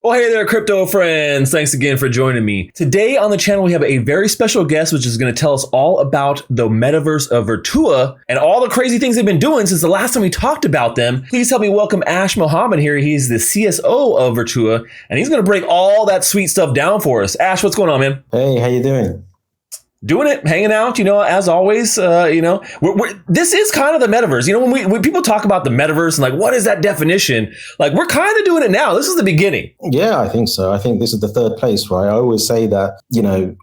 Well, hey there, crypto friends. Thanks again for joining me. Today on the channel, we have a very special guest, which is going to tell us all about the metaverse of Virtua and all the crazy things they've been doing since the last time we talked about them. Please help me welcome Mohammed here. He's the CSO of Virtua, and he's going to break all that sweet stuff down for us. Ash, what's going on, man? Hey, how you doing? Doing it, hanging out, as always, this is kind of the metaverse. When people talk about the metaverse and like, what is that definition? Like, we're kind of doing it now. This is the beginning. Yeah, I think so. I think this is the third place, right? I always say that,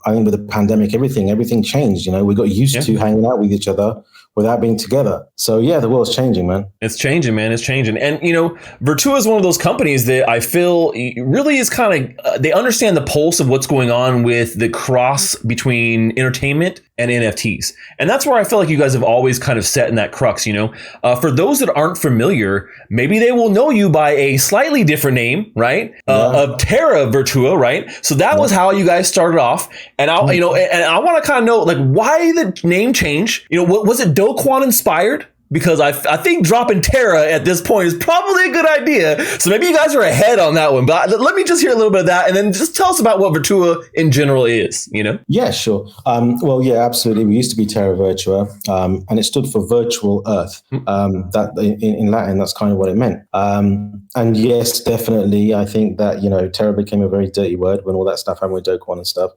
I think with the pandemic, everything changed. We got used to hanging out with each other without being together. So yeah, the world's changing, man. It's changing, man. It's changing. And, Virtua is one of those companies that I feel really is kind of, they understand the pulse of what's going on with the cross between entertainment and NFTs. And that's where I feel like you guys have always kind of set in that crux, For those that aren't familiar, maybe they will know you by a slightly different name, right? Of Terra Virtua, right? So that was how you guys started off. And I want to kind of know, like, why the name change? Was it Do Kwon inspired? Because I think dropping Terra at this point is probably a good idea. So maybe you guys are ahead on that one. But let me just hear a little bit of that, and then just tell us about what Virtua in general is, Yeah, sure. Well, yeah, absolutely. We used to be Terra Virtua, and it stood for Virtual Earth. That in Latin, that's kind of what it meant. And yes, definitely, I think that, Terra became a very dirty word when all that stuff happened with Do Kwon and stuff.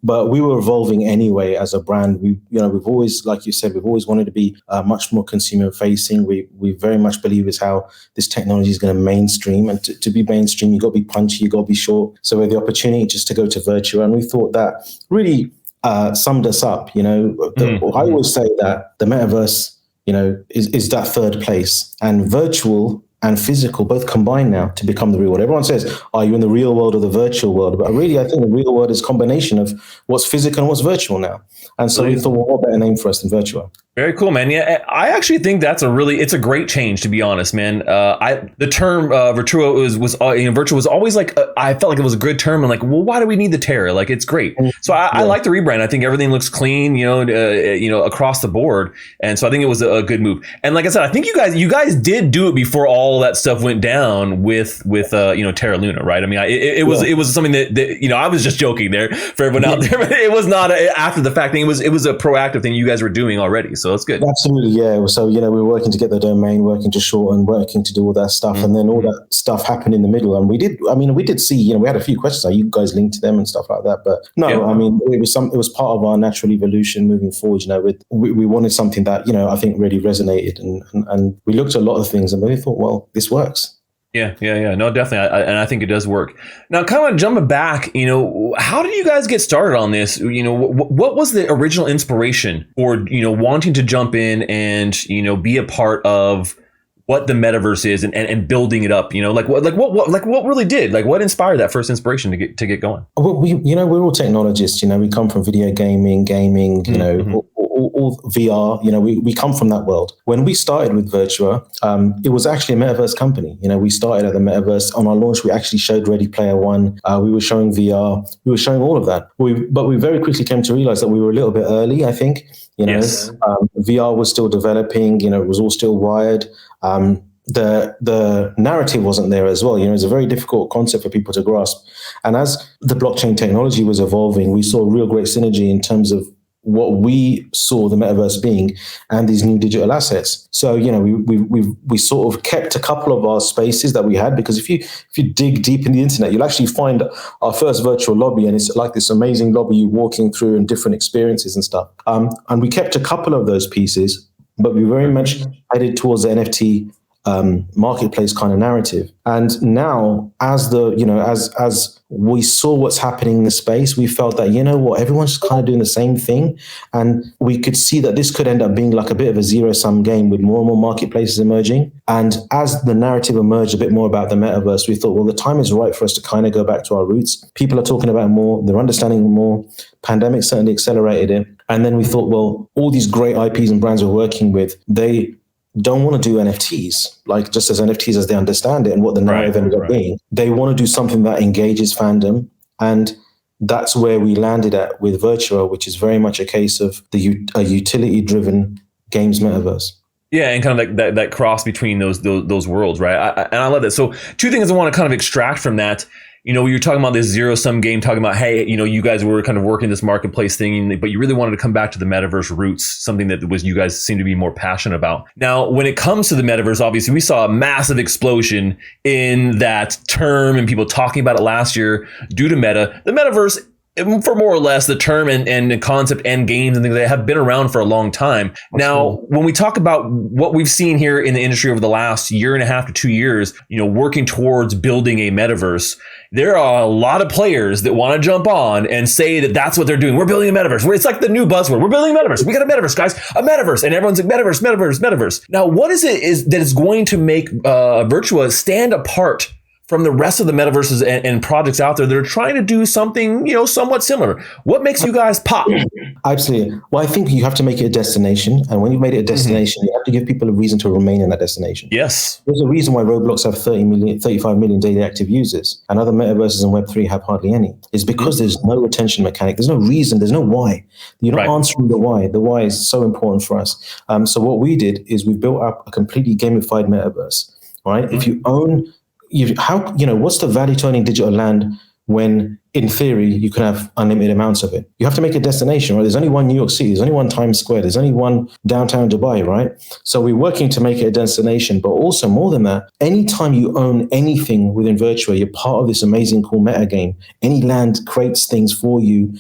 But we were evolving anyway as a brand. We've always, like you said, we've always wanted to be much more consumer facing. We very much believe is how this technology is going to mainstream, and to be mainstream, you got to be punchy, you got to be short. So we had the opportunity just to go to Virtua, and we thought that really summed us up. I always say that the metaverse, is that third place, and virtual and physical both combine now to become the real world. Everyone says, are you in the real world or the virtual world? But really, I think the real world is a combination of what's physical and what's virtual now. And so we thought, well, what better name for us than Virtua? Very cool, man. Yeah, I actually think it's a great change, to be honest, man. The term Virtua Virtua was always like, I felt like it was a good term, and like, well, why do we need the Terra? Like, it's great. So I like the rebrand. I think everything looks clean, across the board, and so I think it was a good move. And like I said, I think you guys did do it before all that stuff went down with Terra Luna, right? I mean, it was something that I was just joking there for everyone out there, but it was not after the fact thing. It was a proactive thing you guys were doing already. So that's good. Absolutely, yeah. So, we were working to get the domain, working to shorten, working to do all that stuff. And then all that stuff happened in the middle. And we did see, we had a few questions. Are you guys linked to them and stuff like that? But no, it was part of our natural evolution moving forward. We wanted something that, I think really resonated. And we looked at a lot of things and we thought, well, this works. Yeah. No, definitely. And I think it does work. Now, kind of jumping back, how did you guys get started on this? What was the original inspiration for, wanting to jump in and, be a part of what the metaverse is and building it up, what really did, like what inspired that first inspiration to get going? Well, we're all technologists, we come from video gaming, all VR, we come from that world. When we started with Virtua, it was actually a metaverse company. We started at the metaverse. On our launch, we actually showed Ready Player One. We were showing VR. We were showing all of that. But we very quickly came to realize that we were a little bit early, I think. Yes. VR was still developing. It was all still wired. The narrative wasn't there as well. It's a very difficult concept for people to grasp. And as the blockchain technology was evolving, we saw real great synergy in terms of what we saw the metaverse being and these new digital assets. So, we sort of kept a couple of our spaces that we had, because if you dig deep in the internet, you'll actually find our first virtual lobby, and it's like this amazing lobby you're walking through and different experiences and stuff. And we kept a couple of those pieces, but we very much headed towards the NFT marketplace kind of narrative. And now, as we saw what's happening in the space, we felt that, everyone's just kind of doing the same thing. And we could see that this could end up being like a bit of a zero-sum game with more and more marketplaces emerging. And as the narrative emerged a bit more about the metaverse, we thought, well, the time is right for us to kind of go back to our roots. People are talking about it more, they're understanding it more. Pandemic certainly accelerated it. And then we thought, well, all these great IPs and brands we're working with, they don't want to do NFTs, like just as NFTs as they understand it and what the narrative ended up being. They want to do something that engages fandom. And that's where we landed at with Virtua, which is very much a case of a utility-driven games metaverse. Yeah, and kind of like that cross between those worlds, right? And I love that. So two things I want to kind of extract from that. You're talking about this zero sum game, talking about, hey, you guys were kind of working this marketplace thing, but you really wanted to come back to the metaverse roots, something that was you guys seem to be more passionate about. Now, when it comes to the metaverse, obviously we saw a massive explosion in that term and people talking about it last year due to Meta. The metaverse, for more or less, the term and the concept and games and things that have been around for a long time. Now, when we talk about what we've seen here in the industry over the last year and a half to 2 years, working towards building a metaverse, there are a lot of players that want to jump on and say that that's what they're doing. We're building a metaverse. It's like the new buzzword. We're building a metaverse. We got a metaverse, guys. A metaverse. And everyone's like, metaverse, metaverse, metaverse. Now, what is it that is going to make Virtua stand apart from the rest of the metaverses and projects out there that are trying to do something, somewhat similar? What makes you guys pop? Absolutely. Well, I think you have to make it a destination. And when you've made it a destination, you have to give people a reason to remain in that destination. Yes. There's a reason why Roblox have 35 million daily active users and other metaverses and Web3 have hardly any. It's because there's no retention mechanic. There's no reason. There's no why. You're not answering the why. The why is so important for us. So what we did is we built up a completely gamified metaverse, right? If you own... what's the value to owning digital land when, in theory, you can have unlimited amounts of it? You have to make a destination, right? There's only one New York City. There's only one Times Square. There's only one downtown Dubai, right? So we're working to make it a destination, but also more than that, anytime you own anything within Virtua, you're part of this amazing, cool meta game. Any land creates things for you,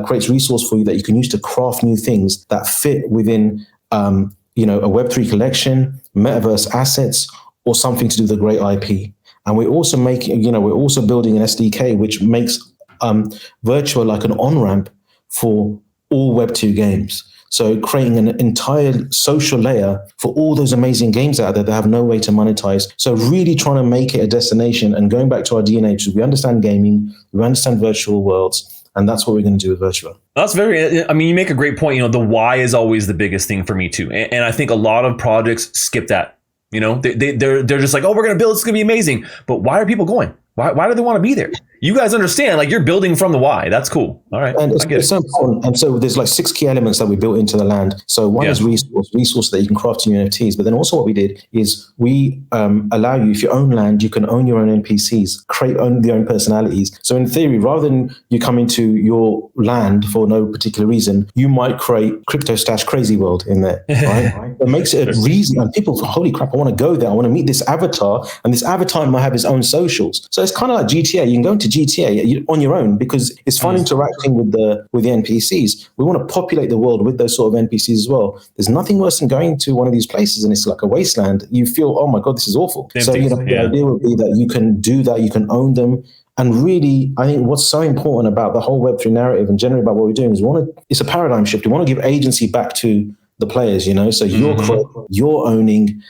creates resource for you that you can use to craft new things that fit within, a Web3 collection, metaverse assets, or something to do with a great IP. And we're also we're also building an SDK which makes Virtua like an on-ramp for all Web2 games. So creating an entire social layer for all those amazing games out there that have no way to monetize. So really trying to make it a destination and going back to our DNA, because we understand gaming, we understand virtual worlds, and that's what we're going to do with Virtua. That's you make a great point. The why is always the biggest thing for me too. And I think a lot of projects skip that. They're just like, oh, we're going to build, it's going to be amazing. But why are people going? Why do they want to be there? You guys understand, like, you're building from the why. That's cool. All right. And it's so important. And so there's like 6 key elements that we built into the land. So one is resource that you can craft your NFTs. But then also what we did is we allow you, if you own land, you can own your own NPCs, own your own personalities. So in theory, rather than you come into your land for no particular reason, you might create Crypto Stash Crazy World in there. Right? It makes it a reason. And people, holy crap, I want to go there. I want to meet this avatar. And this avatar might have his own socials. So it's kind of like GTA. You can go into GTA on your own because it's fun interacting with the NPCs. We want to populate the world with those sort of NPCs as well. There's nothing worse than going to one of these places and it's like a wasteland. You feel, oh my God, this is awful. The idea would be that you can do that, you can own them. And really, I think what's so important about the whole Web3 narrative and generally about what we're doing is it's a paradigm shift. We want to give agency back to the players, so you're owning,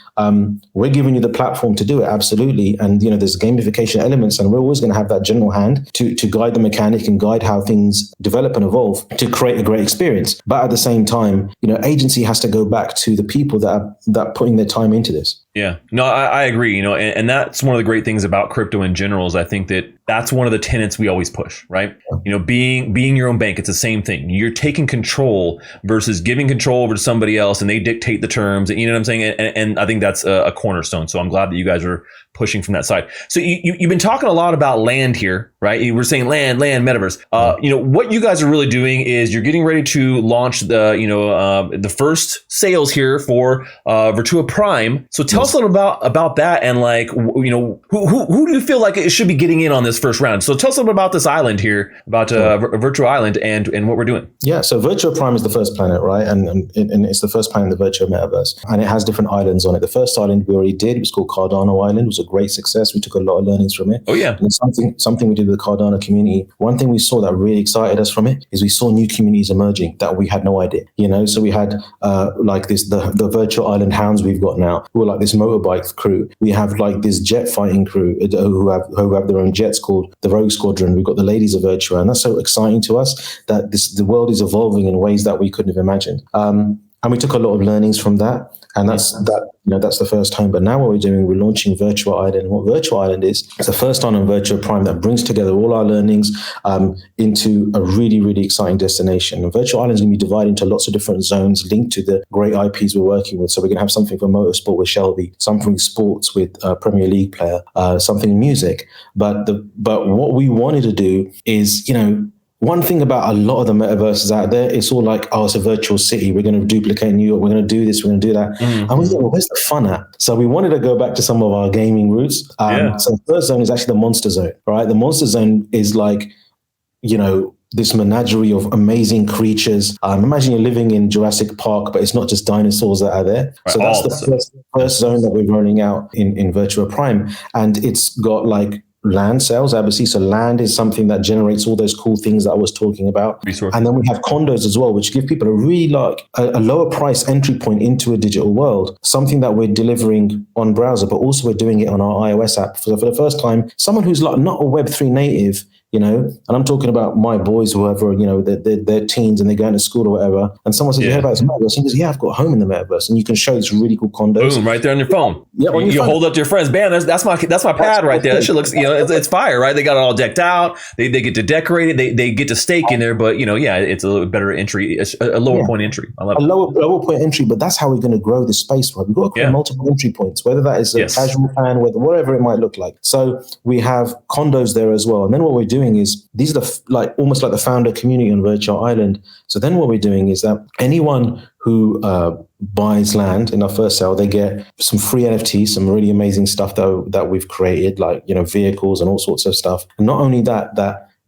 we're giving you the platform to do it, absolutely. And there's gamification elements, and we're always going to have that general hand to guide the mechanic and guide how things develop and evolve to create a great experience. But at the same time, agency has to go back to the people that are putting their time into this. Yeah, no, I agree. And that's one of the great things about crypto in general is I think that's one of the tenets we always push, right? Being your own bank, it's the same thing. You're taking control versus giving control over to somebody else and they dictate the terms. You know what I'm saying? And I think that's a cornerstone. So I'm glad that you guys are pushing from that side. So you've been talking a lot about land here, right? You were saying land, metaverse. What you guys are really doing is you're getting ready to launch the first sales here for Virtua Prime. So tell us a little about that and who do you feel like it should be getting in on this first round? So tell us a little about this island here, about Virtua Island and what we're doing. Yeah, so Virtua Prime is the first planet, right? And it's the first planet in the Virtua Metaverse. And it has different islands on it. The first island we already did, it was called Cardano Island. It was a great success. We took a lot of learnings from it. Oh, yeah. And something we did with the Cardano community. One thing we saw that really excited us from it is we saw new communities emerging that we had no idea. So we had the Virtual Island Hounds we've got now, who are like this motorbike crew. We have like this jet fighting crew who have their own jets called the Rogue Squadron. We've got the Ladies of Virtua, and that's so exciting to us that the world is evolving in ways that we couldn't have imagined. And we took a lot of learnings from that. And that's the first time. But now what we're doing, we're launching Virtua Island. And what Virtua Island is, it's the first time on Virtua Prime that brings together all our learnings into a really, really exciting destination. And Virtua Island is going to be divided into lots of different zones linked to the great IPs we're working with. So we're going to have something for motorsport with Shelby, something sports with a Premier League player, something music. But what we wanted to do is, one thing about a lot of the metaverses out there, it's all like, oh, it's a virtual city. We're going to duplicate New York. We're going to do this. We're going to do that. Mm-hmm. And we thought, well, where's the fun at? So we wanted to go back to some of our gaming roots. So the first zone is actually the Monster Zone, right? The Monster Zone is like, this menagerie of amazing creatures. Imagine you're living in Jurassic Park, but it's not just dinosaurs that are there. Right. So that's the first zone that we're rolling out in Virtua Prime. And it's got like land sales, obviously. So land is something that generates all those cool things that I was talking about. Resources. And then we have condos as well, which give people a really a lower price entry point into a digital world, something that we're delivering on browser, but also we're doing it on our iOS app. So for the first time, someone who's like not a Web3 native, and I'm talking about my boys, whoever, they're teens and they're going to school or whatever. And someone says, you heard about this metaverse? And he goes, yeah, I've got a home in the metaverse. And you can show this really cool condos. Boom, right there on your phone. Yeah, on your phone. Hold up to your friends. Bam, that's my pad right there. That shit looks, it's fire, right? They got it all decked out. They get to decorate it. They get to stake in there, but it's a little better entry, a lower point entry. I love it. Lower point entry, but that's how we're going to grow the space, right? We've got to create multiple entry points, whether that is a casual fan, whatever it might look like. So we have condos there as well. And then what we're doing is, these are almost like the founder community on Virtua Island. So then what we're doing is that anyone who buys land in our first sale, they get some free NFTs, some really amazing stuff that we've created, like vehicles and all sorts of stuff. And not only that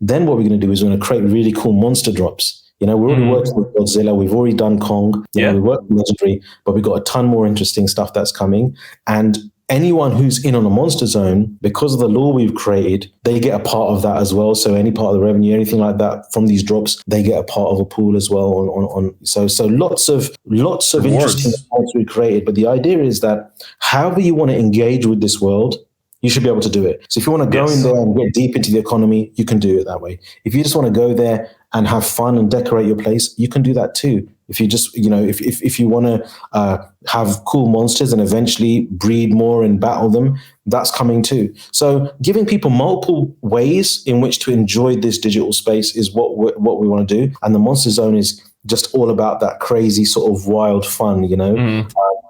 then what we're going to do is we're going to create really cool monster drops. We're already working with Godzilla. We've already done Kong. We worked with Legendary, but we've got a ton more interesting stuff that's coming. And anyone who's in on a Monster Zone, because of the law we've created, they get a part of that as well. So any part of the revenue, anything like that from these drops, they get a part of a pool as well. So lots of interesting points we created. But the idea is that however you want to engage with this world, you should be able to do it. So if you want to go in there and get deep into the economy, you can do it that way. If you just want to go there and have fun and decorate your place, you can do that too. If you just, if you want to have cool monsters and eventually breed more and battle them, that's coming too. So giving people multiple ways in which to enjoy this digital space is what we want to do. And the Monster Zone is just all about that crazy sort of wild fun,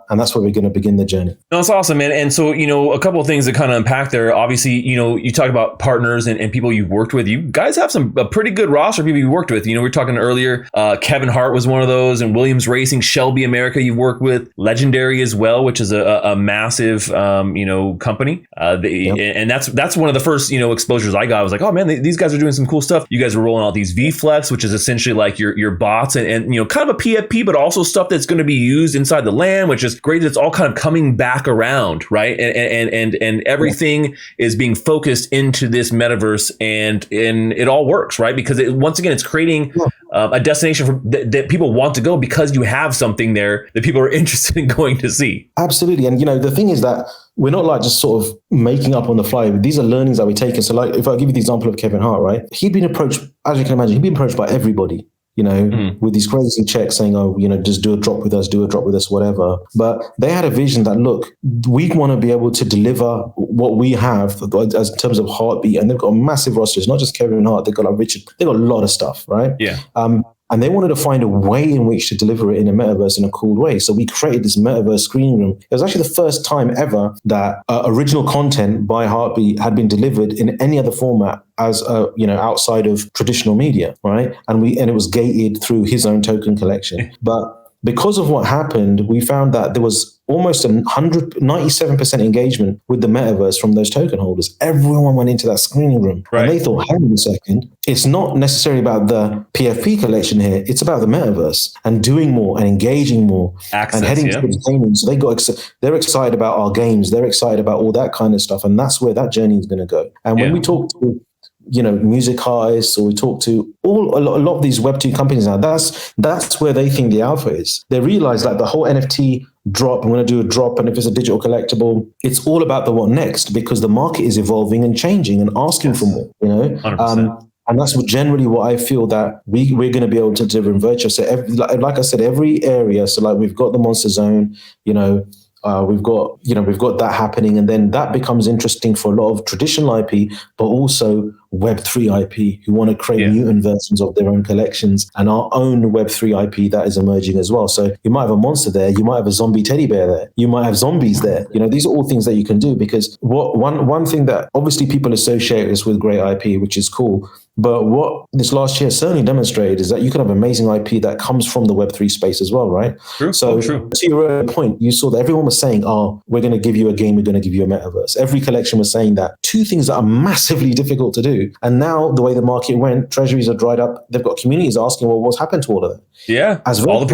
and that's where we're going to begin the journey. No, that's awesome, man. And so, a couple of things to kind of unpack there. Obviously, you talk about partners and people you've worked with. You guys have a pretty good roster of people you worked with. We were talking earlier, Kevin Hart was one of those, and Williams Racing, Shelby America you've worked with, Legendary as well, which is a massive, company. And that's one of the first, exposures I got. I was like, oh man, these guys are doing some cool stuff. You guys are rolling out these VFlex, which is essentially like your bots and kind of a PFP, but also stuff that's going to be used inside the land, which is great. It's all kind of coming back around, right? And everything is being focused into this metaverse, and it all works, right? Because once again, it's creating a destination that people want to go because you have something there that people are interested in going to see. Absolutely. And the thing is that we're not like just sort of making up on the fly. These are learnings that we're taking. So like, if I give you the example of Kevin Hart, right? He'd been approached, as you can imagine, he'd been approached by everybody. With these crazy checks saying, oh, just do a drop with us, whatever. But they had a vision that, look, we want to be able to deliver what we have as in terms of Heartbeat. And they've got a massive roster. It's not just Kevin Hart. They've got like Richard. They've got a lot of stuff, right? Yeah. And they wanted to find a way in which to deliver it in a metaverse in a cool way. So we created this metaverse screening room. It was actually the first time ever that original content by Heartbeat had been delivered in any other format as outside of traditional media, right? And it was gated through his own token collection. But because of what happened, we found that there was almost 97% engagement with the metaverse from those token holders. Everyone went into that screening room. Right. And they thought, hang on a second, it's not necessarily about the PFP collection here. It's about the metaverse and doing more and engaging more. Access, and heading towards gaming. So they're excited about our games. They're excited about all that kind of stuff. And that's where that journey is going to go. And when we talk to music artists, or we talk to a lot of these Web2 companies now, that's where they think the alpha is. They realize that the whole NFT drop, I'm going to do a drop, and if it's a digital collectible, it's all about the what next, because the market is evolving and changing and asking for more, 100%. And that's generally what I feel that we're going to be able to deliver in Virtua. So like I said, every area. So like we've got the Monster Zone, we've got that happening, and then that becomes interesting for a lot of traditional IP, but also Web3 IP who want to create mutant versions of their own collections, and our own Web3 IP that is emerging as well. So you might have a monster there, you might have a zombie teddy bear there, you might have zombies there. These are all things that you can do, because one thing that obviously people associate this with great IP, which is cool. But what this last year certainly demonstrated is that you can have amazing IP that comes from the Web3 space as well, right? True. To your earlier point, you saw that everyone was saying, oh, we're going to give you a game, we're going to give you a metaverse. Every collection was saying that. Two things that are massively difficult to do. And now the way the market went, treasuries are dried up. They've got communities asking, well, what's happened to all of that? Yeah, all the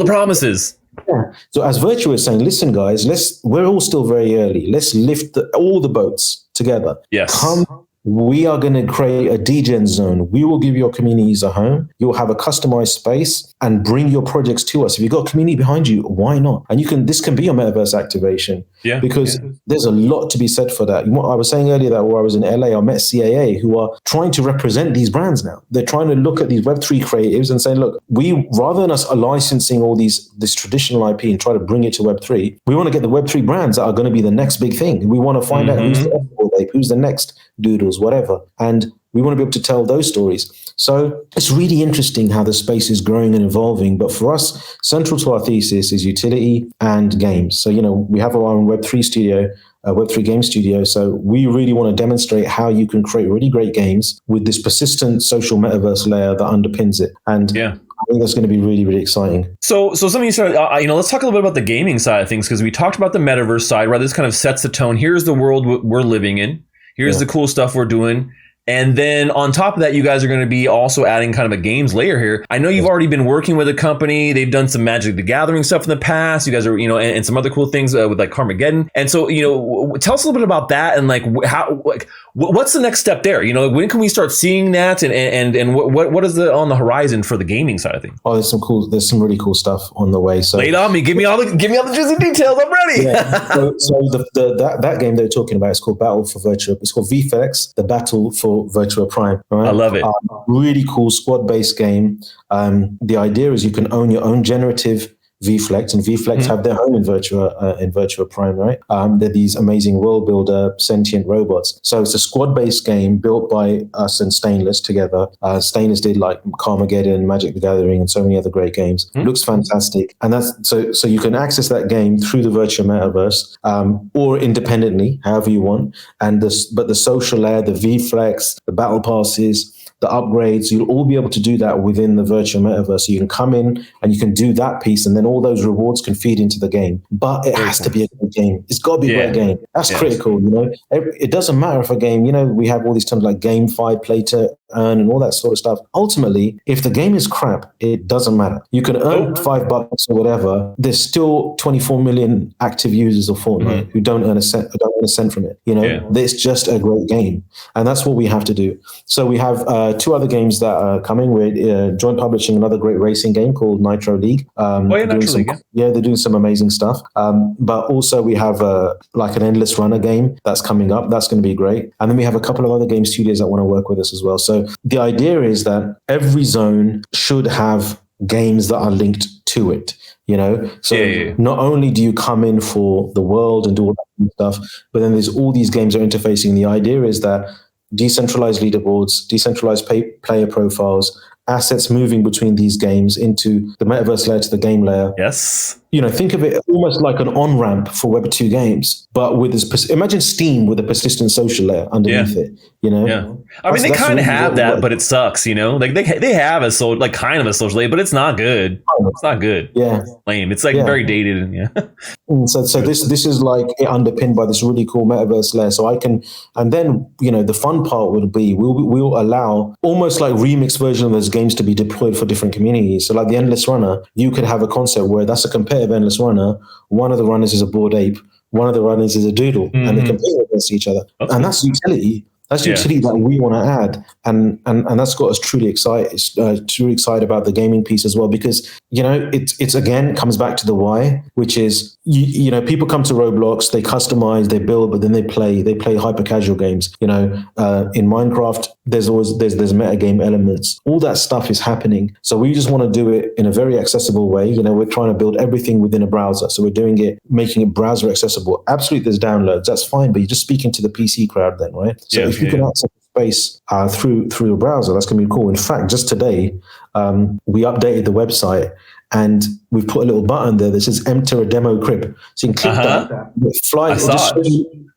promises. Yeah. So as Virtua is saying, listen, guys, we're all still very early. Let's lift all the boats together. Yes. We are going to create a degen zone. We will give your communities a home. You'll have a customized space and bring your projects to us. If you've got a community behind you, why not? And this can be your metaverse activation. Yeah. Because there's a lot to be said for that. I was saying earlier that while I was in LA, I met CAA who are trying to represent these brands now. They're trying to look at these Web3 creatives and saying, look, rather than us licensing all this traditional IP and try to bring it to Web3, we want to get the Web3 brands that are going to be the next big thing. We want to find out who's the next Doodles, whatever. And we want to be able to tell those stories. So it's really interesting how the space is growing and evolving. But for us, central to our thesis is utility and games. So, we have our own Web3 studio, Web3 game studio. So we really want to demonstrate how you can create really great games with this persistent social metaverse layer that underpins it. And I think that's going to be really, really exciting. So something you said, let's talk a little bit about the gaming side of things, because we talked about the metaverse side, right? This kind of sets the tone. Here's the world we're living in. Here's the cool stuff we're doing. And then on top of that, you guys are going to be also adding kind of a games layer here. I know you've already been working with a company. They've done some Magic the Gathering stuff in the past. You guys are, and some other cool things with like Carmageddon. And so, tell us a little bit about that and what's the next step there? When can we start seeing that? And what is on the horizon for the gaming side of things? Oh, there's some really cool stuff on the way. So lay it on me. Give me all the juicy details. I'm ready. Yeah. So that game they're talking about is called Battle for Virtua. It's called VFX, the Battle for Virtua Prime. Right? I love it. Really cool squad-based game. The idea is you can own your own generative VFlex, and VFlex have their home in Virtua Prime, right? They're these amazing world builder sentient robots. So it's a squad-based game built by us and Stainless together. Stainless did like Carmageddon, Magic the Gathering, and so many other great games. Looks fantastic, and that's so you can access that game through the Virtua Metaverse or independently, however you want. But the social layer, the VFlex, the battle passes, the upgrades, you'll all be able to do that within the Virtua Metaverse. So you can come in and you can do that piece, and then all those rewards can feed into the game. But it has to be a good game. It's got to be a great game. That's critical, It doesn't matter if a game, we have all these terms like GameFi, play to earn, and all that sort of stuff. Ultimately, if the game is crap, it doesn't matter. You can earn $5 or whatever. There's still 24 million active users of Fortnite who don't earn a cent from it. It's just a great game, and that's what we have to do. So we have two other games that are coming. We're joint publishing another great racing game called Nitro League. Nitro League. Yeah, they're doing some amazing stuff. But also we have like an Endless Runner game that's coming up. That's going to be great. And then we have a couple of other game studios that want to work with us as well. So the idea is that every zone should have games that are linked to it. So not only do you come in for the world and do all that stuff, but then there's all these games that are interfacing. The idea is that decentralized leaderboards, decentralized player profiles, assets moving between these games into the metaverse layer to the game layer. Yes. Think of it almost like an on-ramp for Web2 games, but with this, imagine Steam with a persistent social layer underneath it, Yeah. I mean, they kind of have that, but it sucks, Like they have a kind of a social layer, but it's not good. It's not good. Yeah. It's lame. It's very dated. Yeah. So this is like underpinned by this really cool metaverse layer. So I can, and then, the fun part would be we'll allow almost like remix version of those games to be deployed for different communities. So like the Endless Runner, you could have a concept where that's a competitive Endless Runner. One of the runners is a Bored Ape. One of the runners is a Doodle, and they compete against each other. Okay. And that's utility. That's utility that we want to add, and that's got us truly excited about the gaming piece as well. Because it's again comes back to the why, which is people come to Roblox, they customize, they build, but then they play hyper casual games. In Minecraft, there's meta game elements. All that stuff is happening. So we just want to do it in a very accessible way. We're trying to build everything within a browser. So we're doing it, making it browser accessible. Absolutely, there's downloads. That's fine, but you're just speaking to the PC crowd then, right? So if you can access space through a browser, that's going to be cool. In fact, just today, we updated the website and we've put a little button there that says enter a demo crib. So you can click that, fly,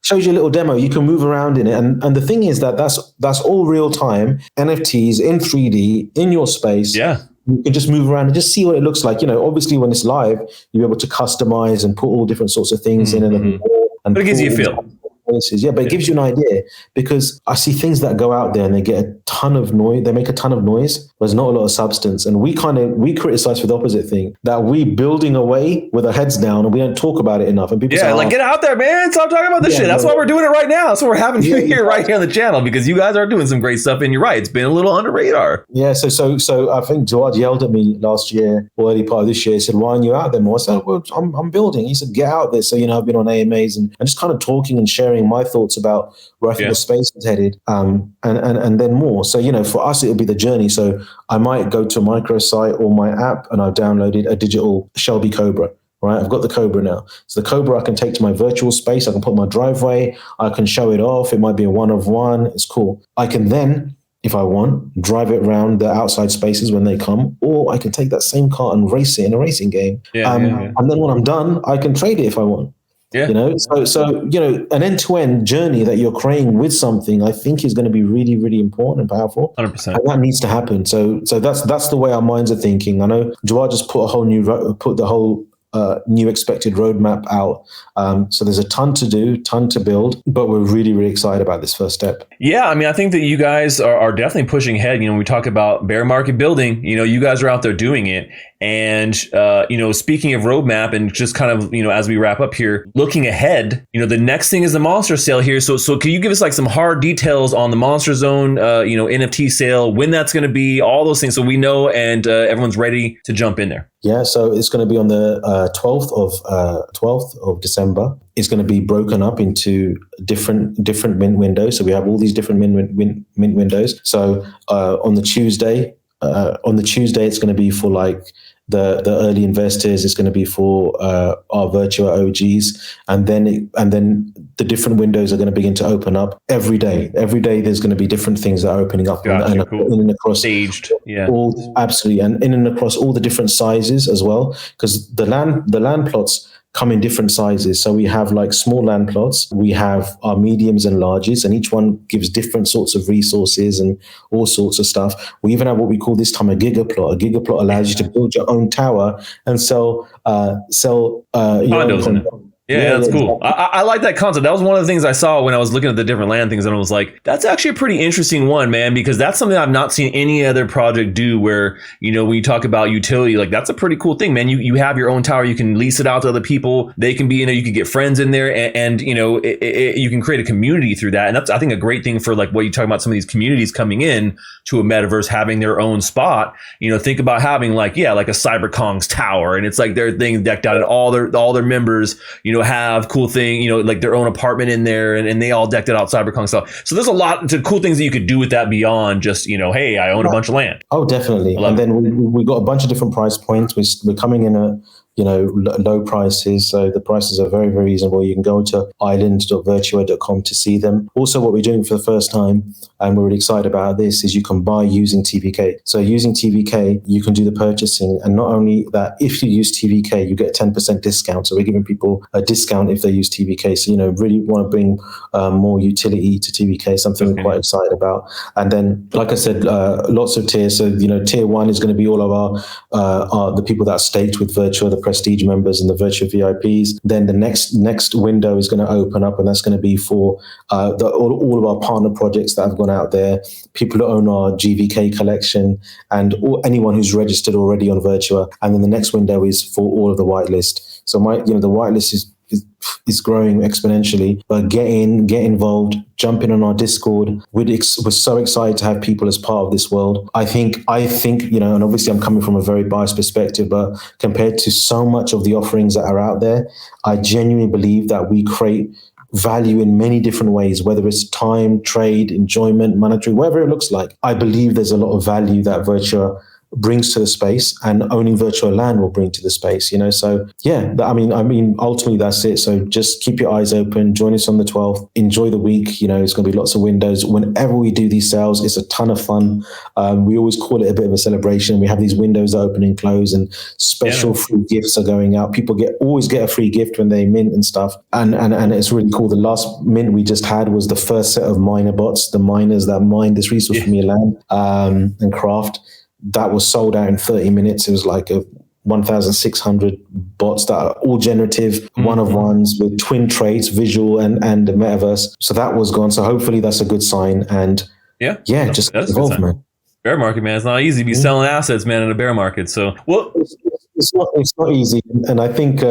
shows you a little demo. You can move around in it. And the thing is that's all real time, NFTs in 3D in your space. Yeah. You can just move around and just see what it looks like. Obviously when it's live, you're able to customize and put all different sorts of things in and but it gives you a feel. Yeah, but it gives you an idea, because I see things that go out there and they get a ton of noise. They make a ton of noise, but there's not a lot of substance. And we criticize for the opposite thing, that we building away with our heads down and we don't talk about it enough. And people say, get out there, man. Stop talking about this shit. That's why we're doing it right now. That's why we're having you here right here on the channel, because you guys are doing some great stuff. And you're right, it's been a little under radar. Yeah. So I think Gerard yelled at me last year or early part of this year. He said, "Why aren't you out there more?" I said, "Well, I'm building." He said, "Get out there." So I've been on AMAs and just kind of talking and sharing my thoughts about where I think the space is headed, and then more. So, for us, it'll be the journey. So I might go to a microsite or my app and I've downloaded a digital Shelby Cobra, right? I've got the Cobra now. So the Cobra I can take to my virtual space. I can put my driveway. I can show it off. It might be a one of one. It's cool. I can then, if I want, drive it around the outside spaces when they come, or I can take that same car and race it in a racing game. And then when I'm done, I can trade it if I want. Yeah. So an end-to-end journey that you're creating with something, I think is going to be really, really important and powerful. 100%. And that needs to happen. So that's the way our minds are thinking. I know Jawad just put the whole new expected roadmap out. So there's a ton to do, ton to build, but we're really, really excited about this first step. Yeah, I mean, I think that you guys are definitely pushing ahead. We talk about bear market building, you guys are out there doing it. And, speaking of roadmap and just kind of, as we wrap up here, looking ahead, the next thing is the monster sale here. So can you give us like some hard details on the Monster Zone, NFT sale, when that's going to be, all those things, so we know and everyone's ready to jump in there? Yeah, so it's going to be on the 12th of December. It's going to be broken up into different mint windows. So we have all these different mint windows. So on the Tuesday, it's going to be for like the early investors. It's going to be for our Virtua OGs, and then the different windows are going to begin to open up every day. Every day there's going to be different things that are opening up, and cool. In and across staged, absolutely, and in and across all the different sizes as well, because the land plots come in different sizes. So we have like small land plots, we have our mediums and larges, and each one gives different sorts of resources and all sorts of stuff. We even have what we call this time a gigaplot. A gigaplot allows you to build your own tower and sell your own. Yeah, that's cool. I like that concept. That was one of the things I saw when I was looking at the different land things, and I was like, that's actually a pretty interesting one, man, because that's something I've not seen any other project do where, when you talk about utility, like that's a pretty cool thing, man. You have your own tower, you can lease it out to other people. They can be, you can get friends in there and you can create a community through that. And that's, I think, a great thing for like what you talk about, some of these communities coming in to a metaverse, having their own spot. Think about having like a CyberKong's tower, and it's like their thing decked out, and all their members, have cool thing, like their own apartment in there, and they all decked it out CyberKong stuff. So there's a lot of cool things that you could do with that beyond just, hey, I own a bunch of land. Oh, definitely. And then we got a bunch of different price points. We're coming in at low prices. So the prices are very, very reasonable. You can go to island.virtua.com to see them. Also, what we're doing for the first time, and we're really excited about this, is you can buy using TVK. So using TVK, you can do the purchasing. And not only that, if you use TVK, you get a 10% discount. So we're giving people a discount if they use TVK. So, really want to bring more utility to TVK, something we're quite excited about. And then, like I said, lots of tiers. So, tier 1 is going to be all of our the people that are staked with Virtua, the Prestige members and the Virtua VIPs. Then the next window is going to open up, and that's going to be for all of our partner projects that have gone out there, people who own our GVK collection, and anyone who's registered already on Virtua. And then the next window is for all of the whitelist. So the whitelist is is growing exponentially. But get involved, jump in on our Discord. We're so excited to have people as part of this world. I think, you know, and obviously I'm coming from a very biased perspective, but compared to so much of the offerings that are out there, I genuinely believe that we create value in many different ways, whether it's time, trade, enjoyment, monetary, whatever it looks like. I believe there's a lot of value that Virtua brings to the space, and owning Virtua Land will bring to the space, you know. So yeah, I mean, ultimately that's it. So just keep your eyes open, join us on the 12th, enjoy the week. You know, it's going to be lots of windows. Whenever we do these sales, it's a ton of fun. We always call it a bit of a celebration. We have these windows that open and close, and special free gifts are going out. People always get a free gift when they mint and stuff. And it's really cool. The last mint we just had was the first set of miner bots, the miners that mine this resource from your land and craft. That was sold out in 30 minutes. It was like 1,600 bots that are all generative, one-of-ones with twin traits, visual and the metaverse. So that was gone. So hopefully that's a good sign. And just evolve, man. Bear market, man. It's not easy to be selling assets, man, in a bear market. So, well, it's not easy. And I think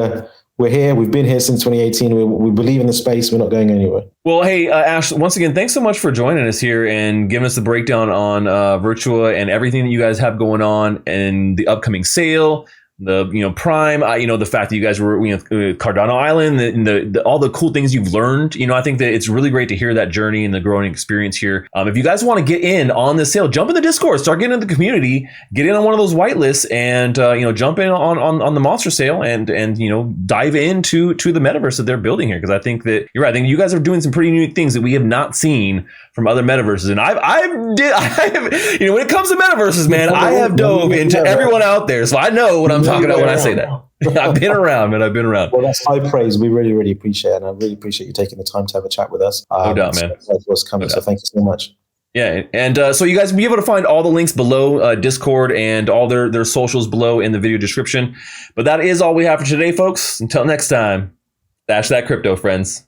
we're here. We've been here since 2018. We believe in the space. We're not going anywhere. Well, hey, Ash, once again, thanks so much for joining us here and giving us the breakdown on Virtua and everything that you guys have going on and the upcoming sale, the Prime, the fact that you guys were Cardano Island, and all the cool things you've learned. I think that it's really great to hear that journey and the growing experience here. If you guys want to get in on this sale, jump in the Discord, start getting in the community, get in on one of those whitelists, and jump in on the monster sale and dive into the metaverse that they're building here, because I think that you're right. I think you guys are doing some pretty unique things that we have not seen from other metaverses. And I have when it comes to metaverses, man, I have dove into everyone out there, so I know what I'm talking about when I say that. I've been around, man. I've been around. Well, that's high praise. We really, really appreciate it. And I really appreciate you taking the time to have a chat with us. No doubt, man. What's coming. So thank you so much. Yeah. And so you guys will be able to find all the links below, Discord and all their socials below in the video description. But that is all we have for today, folks. Until next time, dash that crypto, friends.